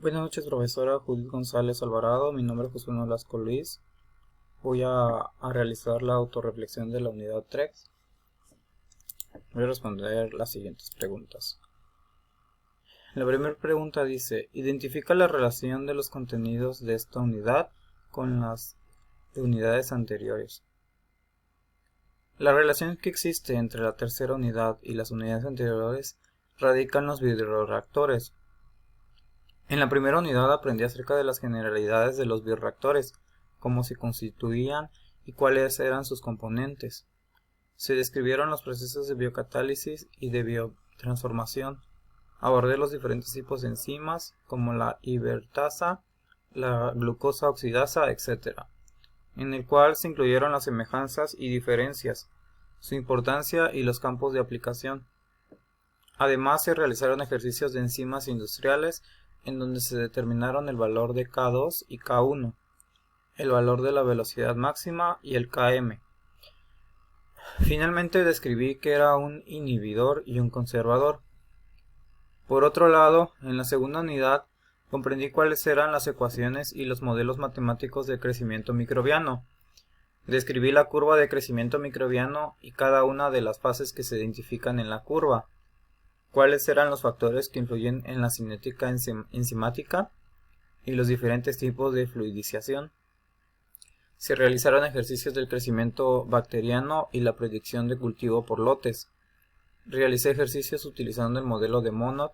Buenas noches, profesora Judith González Alvarado. Mi nombre es José Nolasco Luis. Voy a realizar la autorreflexión de la unidad 3. Voy a responder las siguientes preguntas. La primera pregunta dice: identifica la relación de los contenidos de esta unidad con las de unidades anteriores. La relación que existe entre la tercera unidad y las unidades anteriores radica en los bioreactores. En la primera unidad aprendí acerca de las generalidades de los bioreactores, cómo se constituían y cuáles eran sus componentes. Se describieron los procesos de biocatálisis y de biotransformación. Abordé los diferentes tipos de enzimas, como la hidratasa, la glucosa oxidasa, etc., en el cual se incluyeron las semejanzas y diferencias, su importancia y los campos de aplicación. Además, se realizaron ejercicios de enzimas industriales en donde se determinaron el valor de K2 y K1, el valor de la velocidad máxima y el Km. Finalmente describí que era un inhibidor y un conservador. Por otro lado, en la segunda unidad comprendí cuáles eran las ecuaciones y los modelos matemáticos de crecimiento microbiano. Describí la curva de crecimiento microbiano y cada una de las fases que se identifican en la curva. Cuáles eran los factores que influyen en la cinética enzimática y los diferentes tipos de fluidización. Se realizaron ejercicios del crecimiento bacteriano y la predicción de cultivo por lotes. Realicé ejercicios utilizando el modelo de Monod,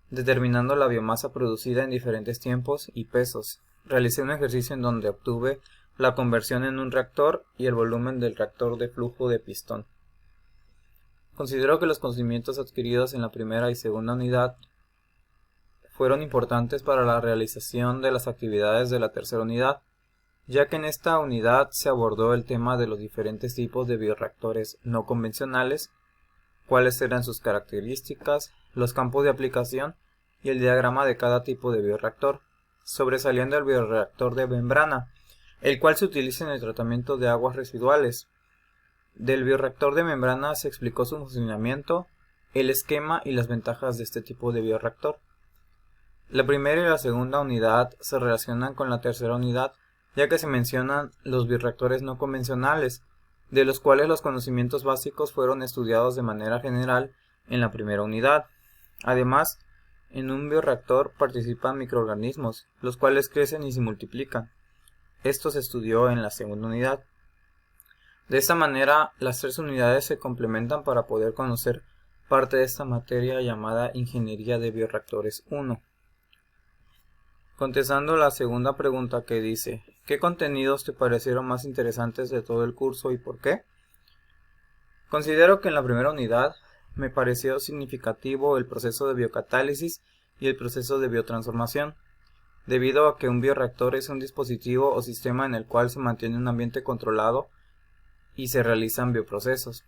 determinando la biomasa producida en diferentes tiempos y pesos. Realicé un ejercicio en donde obtuve la conversión en un reactor y el volumen del reactor de flujo de pistón. Considero que los conocimientos adquiridos en la primera y segunda unidad fueron importantes para la realización de las actividades de la tercera unidad, ya que en esta unidad se abordó el tema de los diferentes tipos de bioreactores no convencionales, cuáles eran sus características, los campos de aplicación y el diagrama de cada tipo de bioreactor, sobresaliendo el bioreactor de membrana, el cual se utiliza en el tratamiento de aguas residuales. Del bioreactor de membrana se explicó su funcionamiento, el esquema y las ventajas de este tipo de bioreactor. La primera y la segunda unidad se relacionan con la tercera unidad, ya que se mencionan los bioreactores no convencionales, de los cuales los conocimientos básicos fueron estudiados de manera general en la primera unidad. Además, en un bioreactor participan microorganismos, los cuales crecen y se multiplican. Esto se estudió en la segunda unidad. De esta manera, las tres unidades se complementan para poder conocer parte de esta materia llamada Ingeniería de Bioreactores 1. Contestando la segunda pregunta que dice: ¿qué contenidos te parecieron más interesantes de todo el curso y por qué? Considero que en la primera unidad me pareció significativo el proceso de biocatálisis y el proceso de biotransformación, debido a que un bioreactor es un dispositivo o sistema en el cual se mantiene un ambiente controlado y se realizan bioprocesos.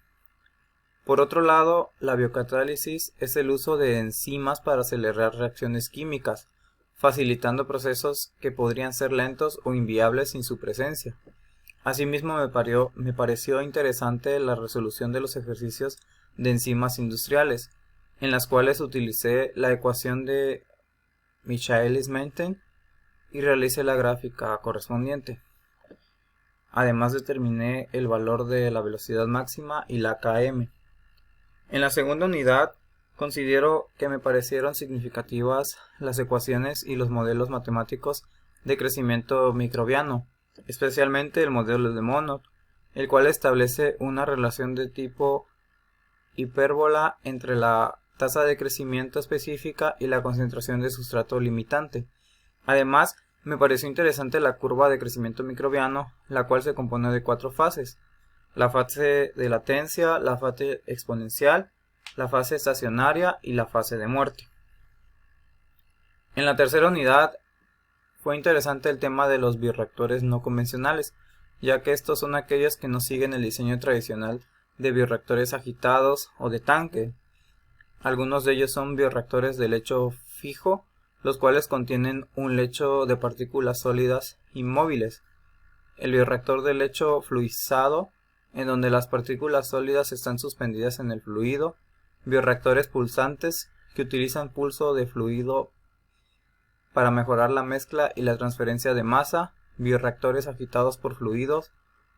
Por otro lado, la biocatálisis es el uso de enzimas para acelerar reacciones químicas, facilitando procesos que podrían ser lentos o inviables sin su presencia. Asimismo, me pareció interesante la resolución de los ejercicios de enzimas industriales, en las cuales utilicé la ecuación de Michaelis-Menten y realicé la gráfica correspondiente. Además, determiné el valor de la velocidad máxima y la Km. En la segunda unidad, considero que me parecieron significativas las ecuaciones y los modelos matemáticos de crecimiento microbiano, especialmente el modelo de Monod, el cual establece una relación de tipo hipérbola entre la tasa de crecimiento específica y la concentración de sustrato limitante. Además, me pareció interesante la curva de crecimiento microbiano, la cual se compone de 4 fases: la fase de latencia, la fase exponencial, la fase estacionaria y la fase de muerte. En la tercera unidad fue interesante el tema de los bioreactores no convencionales, ya que estos son aquellos que no siguen el diseño tradicional de bioreactores agitados o de tanque. Algunos de ellos son bioreactores de lecho fijo, los cuales contienen un lecho de partículas sólidas inmóviles. El bioreactor de lecho fluidizado, en donde las partículas sólidas están suspendidas en el fluido. Bioreactores pulsantes, que utilizan pulso de fluido para mejorar la mezcla y la transferencia de masa, bioreactores agitados por fluidos,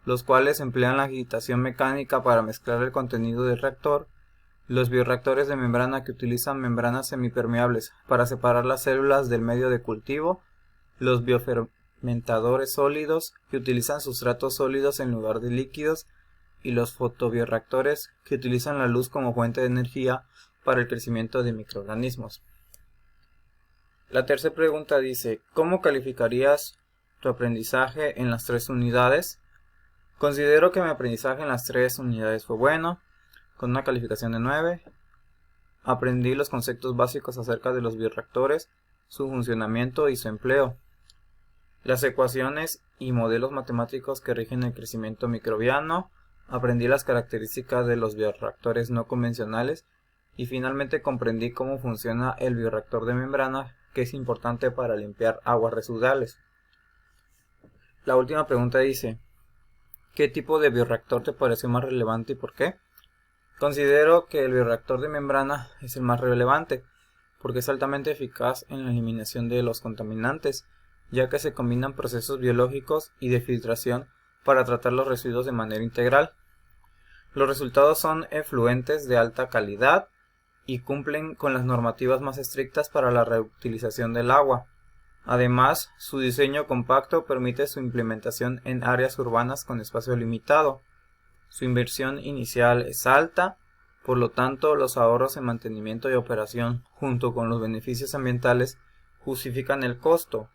los cuales emplean la agitación mecánica para mezclar el contenido del reactor, los bioreactores de membrana que utilizan membranas semipermeables para separar las células del medio de cultivo, los biofermentadores sólidos que utilizan sustratos sólidos en lugar de líquidos, y los fotobioreactores que utilizan la luz como fuente de energía para el crecimiento de microorganismos. La tercera pregunta dice, ¿cómo calificarías tu aprendizaje en las 3 unidades? Considero que mi aprendizaje en las 3 unidades fue bueno, con una calificación de 9. Aprendí los conceptos básicos acerca de los bioreactores, su funcionamiento y su empleo, las ecuaciones y modelos matemáticos que rigen el crecimiento microbiano, aprendí las características de los bioreactores no convencionales y finalmente comprendí cómo funciona el bioreactor de membrana, que es importante para limpiar aguas residuales. La última pregunta dice, ¿qué tipo de bioreactor te pareció más relevante y por qué? Considero que el bioreactor de membrana es el más relevante, porque es altamente eficaz en la eliminación de los contaminantes, ya que se combinan procesos biológicos y de filtración para tratar los residuos de manera integral. Los resultados son efluentes de alta calidad y cumplen con las normativas más estrictas para la reutilización del agua. Además, su diseño compacto permite su implementación en áreas urbanas con espacio limitado. Su inversión inicial es alta, por lo tanto los ahorros en mantenimiento y operación, junto con los beneficios ambientales, justifican el costo.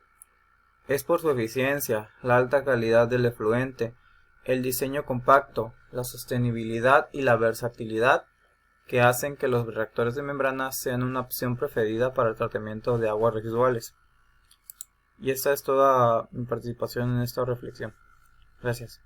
Es por su eficiencia, la alta calidad del efluente, el diseño compacto, la sostenibilidad y la versatilidad que hacen que los reactores de membrana sean una opción preferida para el tratamiento de aguas residuales. Y esta es toda mi participación en esta reflexión. Gracias.